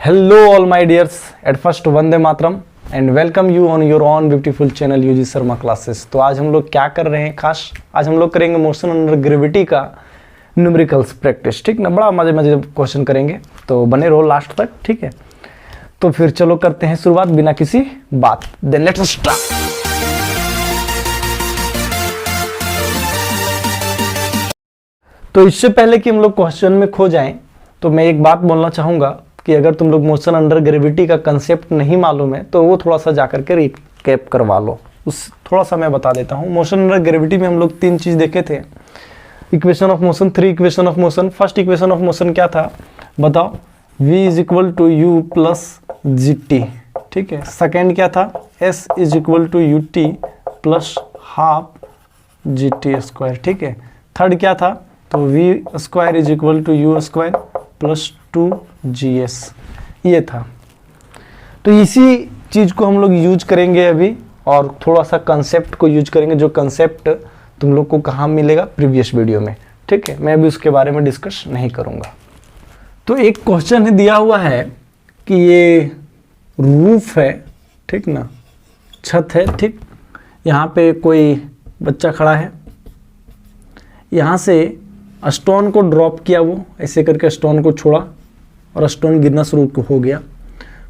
Hello all my dears, at first वंदे मातरम and welcome you on your on beautiful channel UG Sharma classes. तो आज हम लोग क्या कर रहे हैं खास, आज हम लोग करेंगे मोशन अंडर ग्रेविटी का न्यूमेरिकल्स प्रैक्टिस। ठीक ना, बड़ा मजे क्वेश्चन करेंगे, तो बने रहो लास्ट तक। ठीक है, तो फिर चलो करते हैं शुरुआत बिना किसी बात। Then let's start. तो इससे पहले कि हम लोग क्वेश्चन में खो जाएं, तो मैं एक बात बोलना चाहूँगा कि अगर तुम लोग मोशन अंडर ग्रेविटी का कंसेप्ट नहीं मालूम है तो वो थोड़ा सा जाकर के रिकैप करवा लो। उस थोड़ा सा मैं बता देता हूँ। मोशन अंडर ग्रेविटी में हम लोग तीन चीज़ देखे थे। Equation of motion, three equation of motion. First equation of motion क्या था बताओ? v is equal to u plus g t. ठीक है। सेकेंड क्या था? s is equal to u t plus half g t square. ठीक है। Third क्या था? तो v square is equal to u square plus 2gs, ये था। तो इसी चीज को हम लोग यूज करेंगे अभी, और थोड़ा सा कंसेप्ट को यूज करेंगे, जो कंसेप्ट तुम लोग को कहाँ मिलेगा? प्रीवियस वीडियो में। ठीक है, मैं अभी उसके बारे में डिस्कस नहीं करूँगा। तो एक क्वेश्चन है दिया हुआ है कि ये रूफ है, ठीक ना, छत है। ठीक, यहाँ पे कोई बच्चा खड़ा है, यहाँ से स्टोन को ड्रॉप किया, वो ऐसे करके स्टोन को छोड़ा और स्टोन गिरना शुरू हो गया।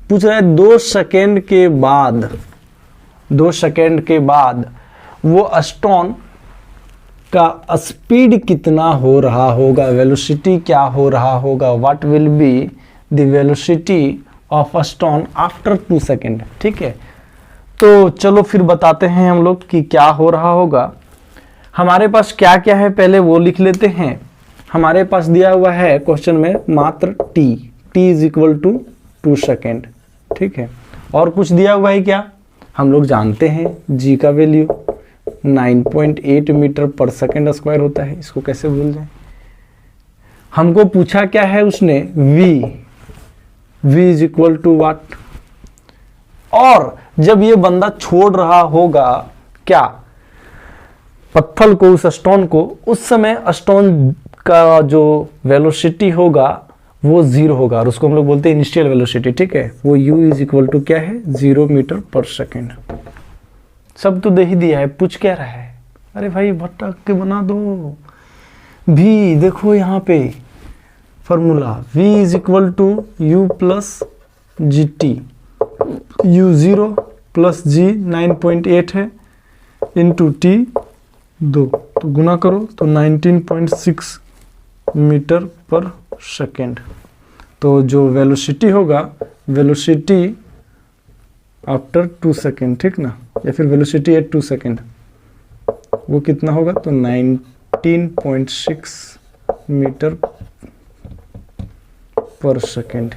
पूछ रहा है 2 सेकेंड के बाद वो स्टोन का स्पीड कितना हो रहा होगा, वेलोसिटी क्या हो रहा होगा, what will be the velocity of a stone after 2 second. ठीक है, तो चलो फिर बताते हैं हम लोग कि क्या हो रहा होगा। हमारे पास क्या क्या है पहले वो लिख लेते हैं। हमारे पास दिया हुआ है क्वेश्चन में मात्र t is equal to 2 second. ठीक है, और कुछ दिया हुआ है क्या? हम लोग जानते हैं g का वैल्यू 9.8 मीटर पर सेकेंड स्क्वायर होता है, इसको कैसे भूल जाए। हमको पूछा क्या है उसने? v is equal to what. और जब ये बंदा छोड़ रहा होगा क्या पत्थर को, उस स्टोन को, उस समय स्टोन का जो वेलोसिटी होगा वो 0 होगा, और उसको हम लोग बोलते हैं इनिशियल वेलोसिटी। ठीक है, वो u इज इक्वल टू क्या है? 0 मीटर पर सेकेंड। सब तो दे ही दिया है, पूछ क्या रहा है? अरे भाई भटक के बना दो। भी देखो यहाँ पे formula v is equal to u plus g t. u 0 plus g 9.8 है इंटू t 2, तो गुना करो तो 19.6 मीटर पर सेकेंड। तो जो वेलोसिटी होगा, वेलोसिटी आफ्टर 2 सेकेंड, ठीक ना, या फिर वेलोसिटी एट 2 सेकेंड, वो कितना होगा? तो 19.6 मीटर पर second.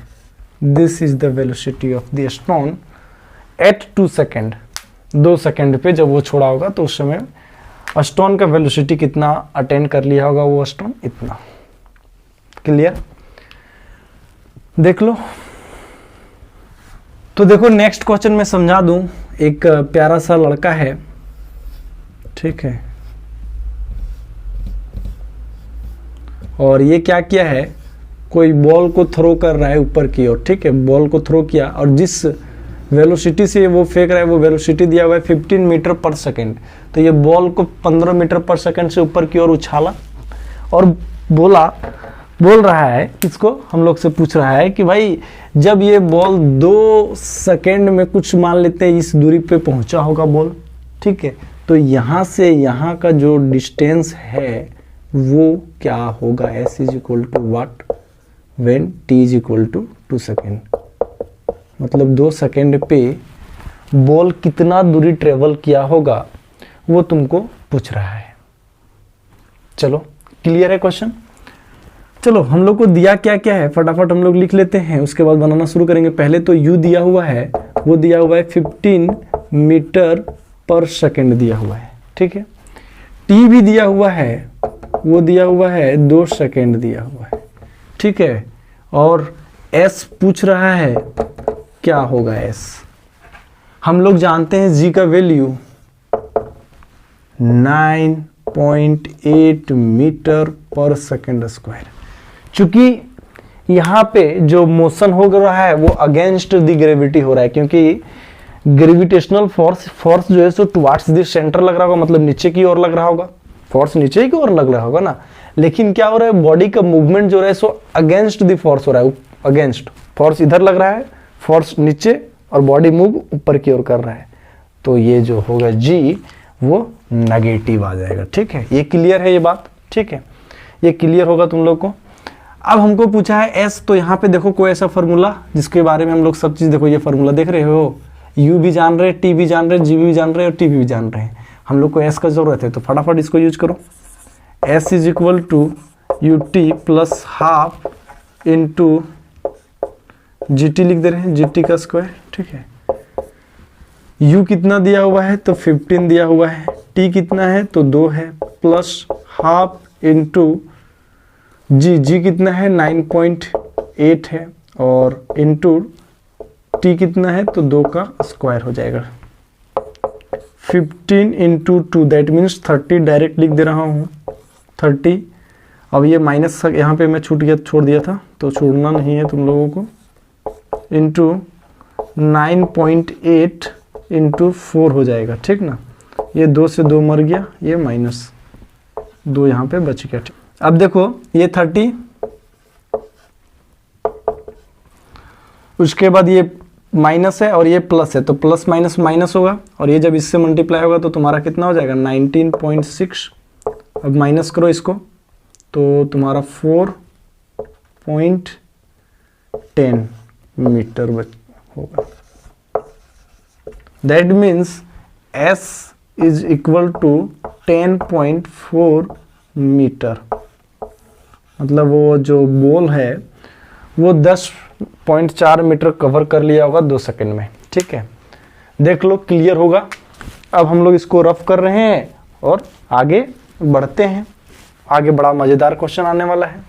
This is the velocity of the stone eight 2 second. 2 second पे जब वो छोड़ा होगा तो उस समय स्टोन का वेलोसिटी कितना अटेंड कर लिया होगा वो स्टोन, इतना। क्लियर? देख लो। तो देखो नेक्स्ट क्वेश्चन में समझा दूं। एक प्यारा सा लड़का है, ठीक है, और ये क्या किया है? कोई बॉल को थ्रो कर रहा है ऊपर की ओर। ठीक है, बॉल को थ्रो किया और जिस वेलोसिटी से वो फेंक रहा है वो वेलोसिटी दिया हुआ है 15 मीटर पर सेकेंड। तो ये बॉल को 15 मीटर पर सेकेंड से ऊपर की ओर उछाला और बोल रहा है, इसको हम लोग से पूछ रहा है कि भाई जब ये बॉल 2 सेकेंड में कुछ मान लेते हैं इस दूरी पे पहुंचा होगा बॉल, ठीक है, तो यहाँ से यहाँ का जो डिस्टेंस है वो क्या होगा? s is equal to what when t is equal to 2 second. मतलब 2 सेकेंड पे बॉल कितना दूरी ट्रेवल किया होगा वो तुमको पूछ रहा है। चलो क्लियर है क्वेश्चन? चलो हम लोग को दिया क्या क्या है फटाफट हम लोग लिख लेते हैं, उसके बाद बनाना शुरू करेंगे। पहले तो u दिया हुआ है, वो दिया हुआ है 15 मीटर पर सेकेंड दिया हुआ है। ठीक है, t भी दिया हुआ है, वो दिया हुआ है 2 सेकेंड दिया हुआ है। ठीक है, और s पूछ रहा है क्या होगा s। हम लोग जानते हैं g का वैल्यू 9.8 मीटर पर सेकेंड स्क्वायर। चूंकि यहाँ पे जो मोशन हो रहा है वो अगेंस्ट द ग्रेविटी हो रहा है, क्योंकि ग्रेविटेशनल फोर्स जो है सो टुवार्ड्स द सेंटर लग रहा होगा, मतलब नीचे की ओर लग रहा होगा, फोर्स नीचे की ओर लग रहा होगा ना। लेकिन क्या हो रहा है, बॉडी का मूवमेंट जो हो रहा है सो अगेंस्ट द फोर्स हो रहा है, अगेंस्ट फोर्स इधर लग रहा है, फोर्स नीचे और बॉडी मूव ऊपर की ओर कर रहा है। तो ये जो होगा जी वो नेगेटिव आ जाएगा। ठीक है, ये क्लियर है ये बात? ठीक है, ये क्लियर होगा तुम लोग को। अब हमको पूछा है एस, तो यहाँ पे देखो कोई ऐसा फॉर्मूला जिसके बारे में हम लोग सब चीज़, देखो ये फॉर्मूला देख रहे हो, यू भी जान रहे, टी भी जान रहे, जी भी जान रहे और टी भी जान रहे हैं। हम लोग को एस का जरूरत है, तो फटाफट इसको यूज करो। S is equal to u t plus half into g t लिख दे रहे हैं, जी टी का स्क्वायर। ठीक है, u कितना दिया हुआ है तो 15 दिया हुआ है, t कितना है तो 2 है, प्लस हाफ इंटू जी कितना है 9.8 है, और इंटू t कितना है तो 2 का स्क्वायर हो जाएगा। 15 इंटू 2 दैट मीन्स 30, डायरेक्ट लिख दे रहा हूँ 30। अब ये माइनस यहाँ पे मैं छोड़ दिया था, तो छोड़ना नहीं है तुम लोगों को, इंटू 9.8 इंटू 4 हो जाएगा। ठीक ना, ये 2 से 2 मर गया, ये माइनस 2 यहाँ पे बच गया। ठीक, अब देखो ये 30, उसके बाद ये माइनस है और ये प्लस है, तो प्लस माइनस माइनस होगा, और ये जब इससे मल्टीप्लाई होगा तो तुम्हारा कितना हो जाएगा 19.6। अब माइनस करो इसको तो तुम्हारा 4.10 मीटर होगा। That means S is equal to 10.4 metre, मतलब वो जो बॉल है वो 10.4 मीटर कवर कर लिया होगा 2 सेकंड में। ठीक है, देख लो क्लियर होगा। अब हम लोग इसको रफ कर रहे हैं और आगे बढ़ते हैं, आगे बड़ा मज़ेदार क्वेश्चन आने वाला है।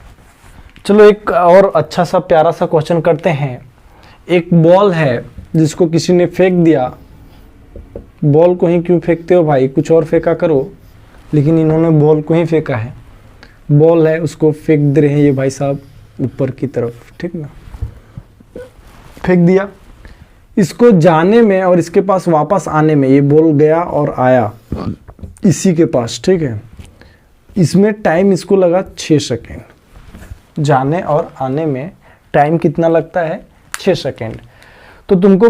चलो एक और अच्छा सा प्यारा सा क्वेश्चन करते हैं। एक बॉल है जिसको किसी ने फेंक दिया, बॉल को ही क्यों फेंकते हो भाई, कुछ और फेंका करो, लेकिन इन्होंने बॉल को ही फेंका है। बॉल है उसको फेंक दे रहे हैं ये भाई साहब ऊपर की तरफ। ठीक ना, फेंक दिया, इसको जाने में और इसके पास वापस आने में, ये बॉल गया और आया इसी के पास। ठीक है, इसमें टाइम इसको लगा 6 सेकेंड, जाने और आने में टाइम कितना लगता है 6 सेकेंड। तो तुमको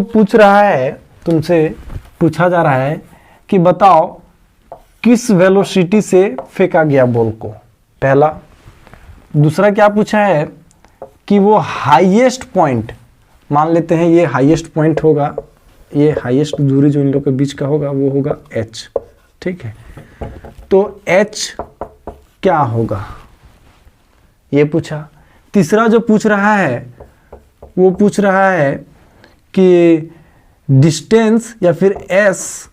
तुमसे पूछा जा रहा है कि बताओ किस वेलोसिटी से फेंका गया बॉल को, पहला। दूसरा क्या पूछा है कि वो हाईएस्ट पॉइंट, मान लेते हैं ये हाईएस्ट पॉइंट होगा, ये हाईएस्ट दूरी जो इन लोग के बीच का होगा वो होगा h। ठीक है, तो h क्या होगा ये पूछा। तीसरा जो पूछ रहा है वो पूछ रहा है कि डिस्टेंस या फिर s,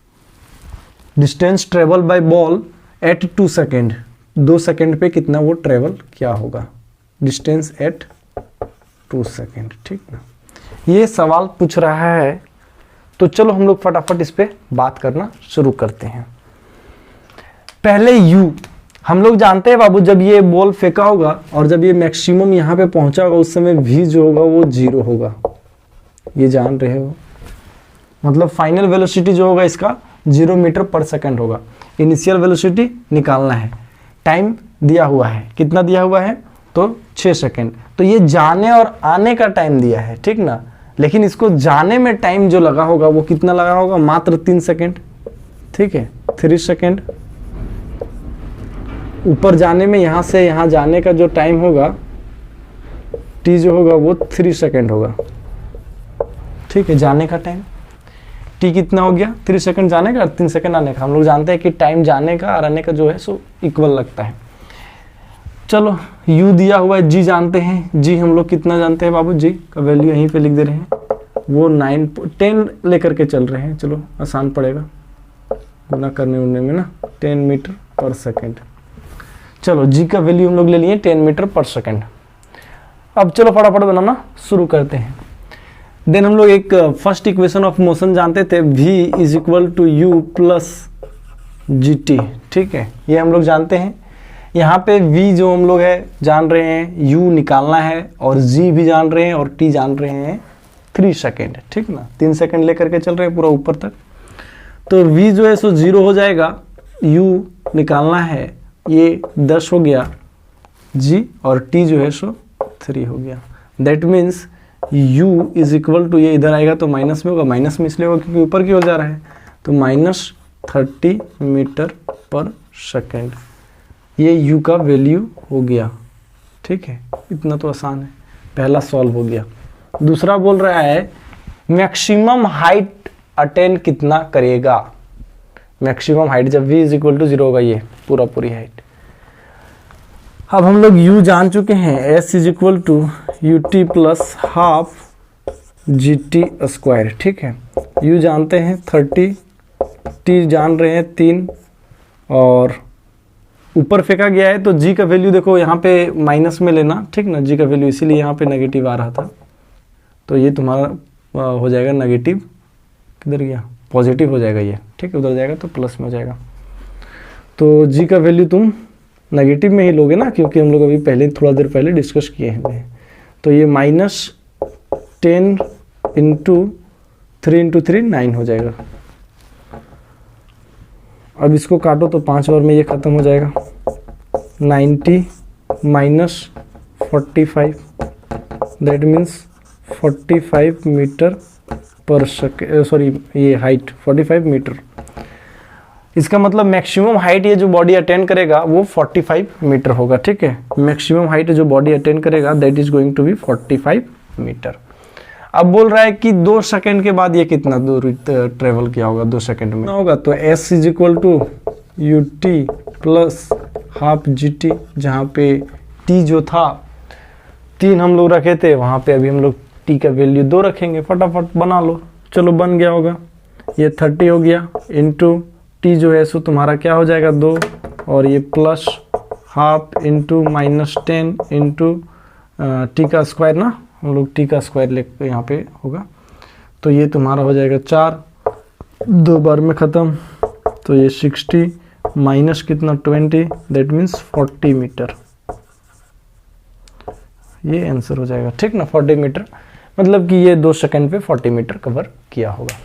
distance travel by ball at 2 second, 2 second पे कितना वो ट्रेवल क्या होगा, डिस्टेंस एट 2 सेकेंड। ठीक ना, ये सवाल पूछ रहा है। तो चलो हम लोग फटाफट इस पे बात करना शुरू करते हैं। पहले u हम लोग जानते हैं बाबू, जब ये बॉल फेंका होगा और जब ये मैक्सिमम यहाँ पे पहुंचा होगा उस समय v जो होगा वो 0 होगा, ये जान रहे हो, मतलब फाइनल वेलोसिटी जो होगा इसका 0 मीटर पर सेकंड होगा। इनिशियल वेलोसिटी निकालना है, टाइम दिया हुआ है, कितना दिया हुआ है तो 6 सेकंड। तो ये जाने और आने का टाइम दिया है। ठीक ना, लेकिन इसको जाने में टाइम जो लगा होगा वो कितना लगा होगा, मात्र 3 सेकंड। ठीक है, 3 सेकंड। ऊपर जाने में यहाँ से यहाँ जाने का जो टाइम होगा t जो होगा वो 3 सेकंड होगा। ठीक है, जाने का टाइम t कितना हो गया 3 सेकंड जाने का और 3 सेकंड आने का। हम लोग जानते हैं कि टाइम जाने का और आने का जो है सो इक्वल लगता है। चलो u दिया हुआ है, g जानते हैं, g हम लोग कितना जानते हैं बाबू, g का वैल्यू यहीं पे लिख दे रहे हैं, वो 10 लेकर के चल रहे हैं। चलो आसान पड़ेगा गुना करने उड़ने में ना, 10 मीटर पर सेकंड। चलो g का वैल्यू हम लोग ले लिए 10 मीटर पर सेकंड। अब चलो फटाफट बनाना शुरू करते हैं। देन हम लोग एक फर्स्ट इक्वेशन ऑफ मोशन जानते थे, v is equal to u plus g t. ठीक है, ये हम लोग जानते हैं। यहाँ पे v जो हम लोग है जान रहे हैं, u निकालना है, और g भी जान रहे हैं, और t जान रहे हैं 3 सेकेंड, ठीक ना, 3 सेकेंड लेकर के चल रहे हैं पूरा ऊपर तक। तो v जो है सो 0 हो जाएगा, u निकालना है, ये 10 हो गया, g और t जो है सो 3 हो गया। That means u is equal to, ये इधर आएगा तो माइनस में होगा, माइनस में इसलिए होगा क्योंकि ऊपर की ओर जा रहा है, तो -30 मीटर पर सेकेंड, ये u का वैल्यू हो गया। ठीक है, इतना तो आसान है, पहला सॉल्व हो गया। दूसरा बोल रहा है मैक्सिमम हाइट अटेन कितना करेगा। मैक्सिमम हाइट जब v इज इक्वल टू 0 होगा, ये पूरी हाइट। अब हम लोग u जान चुके हैं, s is equal to ut plus half gt square. ठीक है, u जानते हैं 30, t जान रहे हैं 3, और ऊपर फेंका गया है तो g का वैल्यू देखो यहाँ पे माइनस में लेना, ठीक ना, g का वैल्यू, इसीलिए यहाँ पे नेगेटिव आ रहा था, तो ये तुम्हारा हो जाएगा नेगेटिव, किधर गया, पॉजिटिव हो जाएगा ये, ठीक है, उधर जाएगा तो प्लस में हो जाएगा। तो g का वैल्यू तुम नेगेटिव में ही लोगे ना, क्योंकि हम लोग अभी पहले थोड़ा देर पहले डिस्कस किए हैं। तो ये -10 इंटू 3 इंटू 3 9 हो जाएगा। अब इसको काटो तो 5 बार में ये ख़त्म हो जाएगा। 90 माइनस 45, दैट मीन्स 45 मीटर पर सेकेंड, सॉरी ये हाइट 45 मीटर। इसका मतलब मैक्सिमम हाइट ये जो बॉडी अटेन करेगा वो 45 मीटर होगा। ठीक है, मैक्सिमम हाइट जो बॉडी अटेन करेगा that is going to be 45 metre. अब बोल रहा है कि 2 सेकंड के बाद ये कितना दूर ट्रेवल किया होगा, 2 सेकंड में होगा। तो s is equal to ut plus half gt, जहाँ पे t जो था 3 हम लोग रखे थे, वहाँ पे अभी हम लोग t का वैल्यू 2 रखेंगे। फटाफट बना लो, चलो बन गया होगा, ये 30 हो गया, इंटू t जो है सो तुम्हारा क्या हो जाएगा 2, और ये plus half into -10 into t का स्क्वायर ना, हम लोग t का स्क्वायर लेकर यहाँ पे होगा, तो ये तुम्हारा हो जाएगा 4, 2 बार में ख़त्म, तो ये 60 माइनस कितना 20, दैट मीन्स 40 मीटर, ये आंसर हो जाएगा। ठीक ना, 40 मीटर, मतलब कि ये 2 सेकंड पे 40 मीटर कवर किया होगा।